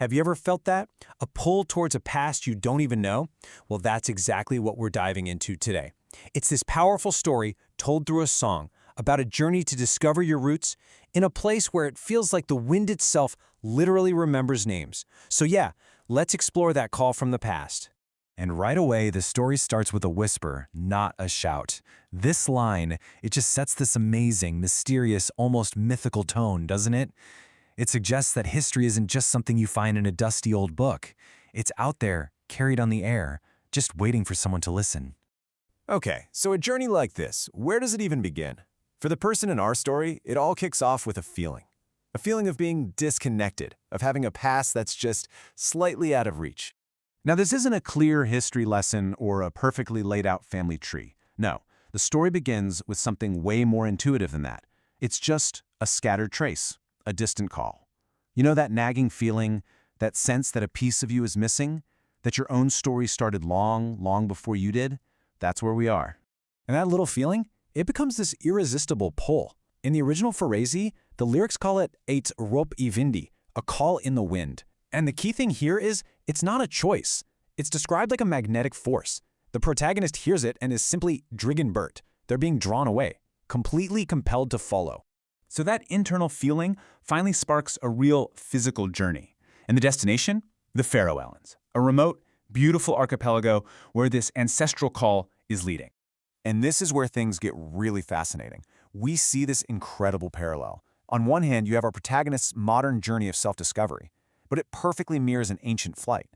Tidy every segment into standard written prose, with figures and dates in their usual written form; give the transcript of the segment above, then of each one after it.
Have you ever felt that? A pull towards a past you don't even know? Well, that's exactly what we're diving into today. It's this powerful story told through a song about a journey to discover your roots in a place where it feels like the wind itself literally remembers names. So yeah, let's explore that call from the past. And right away, the story starts with a whisper, not a shout. This line, it just sets this amazing, mysterious, almost mythical tone, doesn't it? It suggests that history isn't just something you find in a dusty old book. It's out there, carried on the air, just waiting for someone to listen. Okay, so a journey like this, where does it even begin? For the person in our story, it all kicks off with a feeling. A feeling of being disconnected, of having a past that's just slightly out of reach. Now, this isn't a clear history lesson or a perfectly laid out family tree. No, the story begins with something way more intuitive than that. It's just a scattered trace, a distant call. You know that nagging feeling, that sense that a piece of you is missing? That your own story started long, long before you did? That's where we are. And that little feeling, it becomes this irresistible pull. In the original Pharesi, the lyrics call it eit rop I vindi, a call in the wind. And the key thing here is, it's not a choice. It's described like a magnetic force. The protagonist hears it and is simply drigen bert. They're being drawn away, completely compelled to follow. So that internal feeling finally sparks a real physical journey. And the destination? The Faroe Islands, a remote, beautiful archipelago where this ancestral call is leading. And this is where things get really fascinating. We see this incredible parallel. On one hand, you have our protagonist's modern journey of self-discovery, but it perfectly mirrors an ancient flight.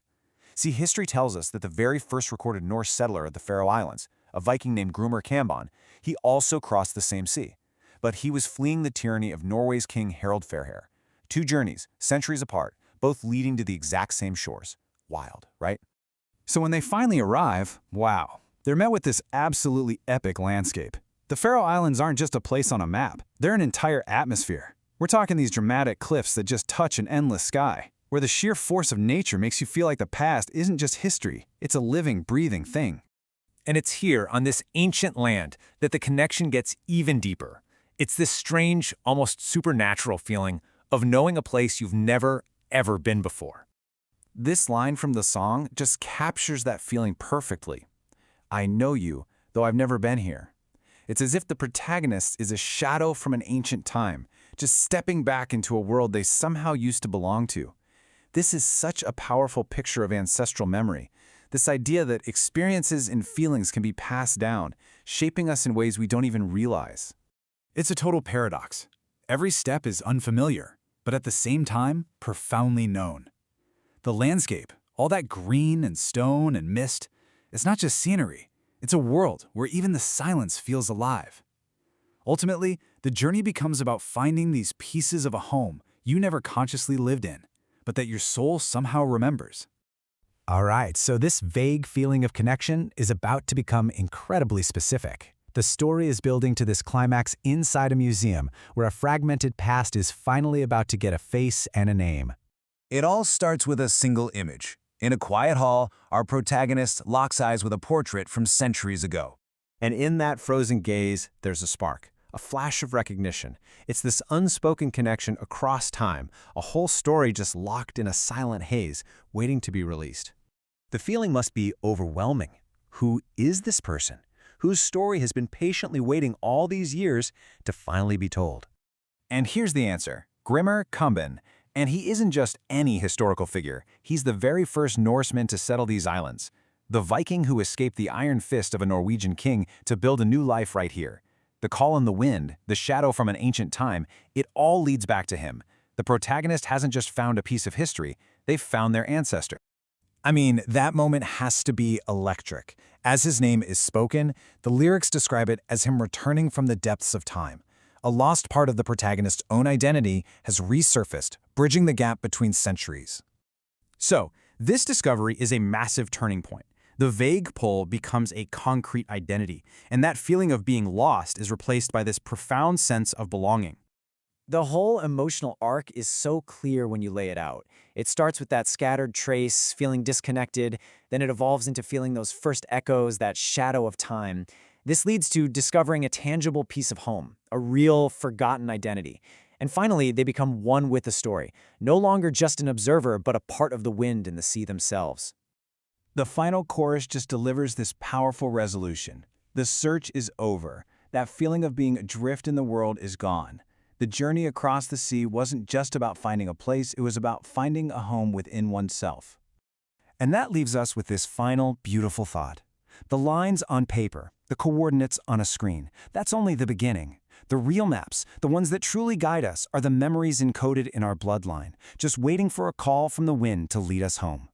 See, history tells us that the very first recorded Norse settler of the Faroe Islands, a Viking named Grumar Kamban, he also crossed the same sea. But he was fleeing the tyranny of Norway's king Harald Fairhair. Two journeys, centuries apart, both leading to the exact same shores. Wild, right? So when they finally arrive, wow, they're met with this absolutely epic landscape. The Faroe Islands aren't just a place on a map, they're an entire atmosphere. We're talking these dramatic cliffs that just touch an endless sky, where the sheer force of nature makes you feel like the past isn't just history, it's a living, breathing thing. And it's here, on this ancient land, that the connection gets even deeper. It's this strange, almost supernatural feeling of knowing a place you've never, ever been before. This line from the song just captures that feeling perfectly. I know you, though I've never been here. It's as if the protagonist is a shadow from an ancient time, just stepping back into a world they somehow used to belong to. This is such a powerful picture of ancestral memory, this idea that experiences and feelings can be passed down, shaping us in ways we don't even realize. It's a total paradox. Every step is unfamiliar, but at the same time, profoundly known. The landscape, all that green and stone and mist, it's not just scenery. It's a world where even the silence feels alive. Ultimately, the journey becomes about finding these pieces of a home you never consciously lived in, but that your soul somehow remembers. All right, so this vague feeling of connection is about to become incredibly specific. The story is building to this climax inside a museum where a fragmented past is finally about to get a face and a name. It all starts with a single image. In a quiet hall, our protagonist locks eyes with a portrait from centuries ago. And in that frozen gaze, there's a spark, a flash of recognition. It's this unspoken connection across time, a whole story just locked in a silent haze, waiting to be released. The feeling must be overwhelming. Who is this person, whose story has been patiently waiting all these years to finally be told? And here's the answer: Grimmer Kamban. And he isn't just any historical figure. He's the very first Norseman to settle these islands. The Viking who escaped the iron fist of a Norwegian king to build a new life right here. The call in the wind, the shadow from an ancient time, it all leads back to him. The protagonist hasn't just found a piece of history, they've found their ancestor. I mean, that moment has to be electric. As his name is spoken, the lyrics describe it as him returning from the depths of time. A lost part of the protagonist's own identity has resurfaced, bridging the gap between centuries. So, this discovery is a massive turning point. The vague pull becomes a concrete identity, and that feeling of being lost is replaced by this profound sense of belonging. The whole emotional arc is so clear when you lay it out. It starts with that scattered trace, feeling disconnected, then it evolves into feeling those first echoes, that shadow of time. This leads to discovering a tangible piece of home, a real, forgotten identity. And finally, they become one with the story, no longer just an observer, but a part of the wind and the sea themselves. The final chorus just delivers this powerful resolution. The search is over. That feeling of being adrift in the world is gone. The journey across the sea wasn't just about finding a place, it was about finding a home within oneself. And that leaves us with this final, beautiful thought. The lines on paper, the coordinates on a screen, that's only the beginning. The real maps, the ones that truly guide us, are the memories encoded in our bloodline, just waiting for a call from the wind to lead us home.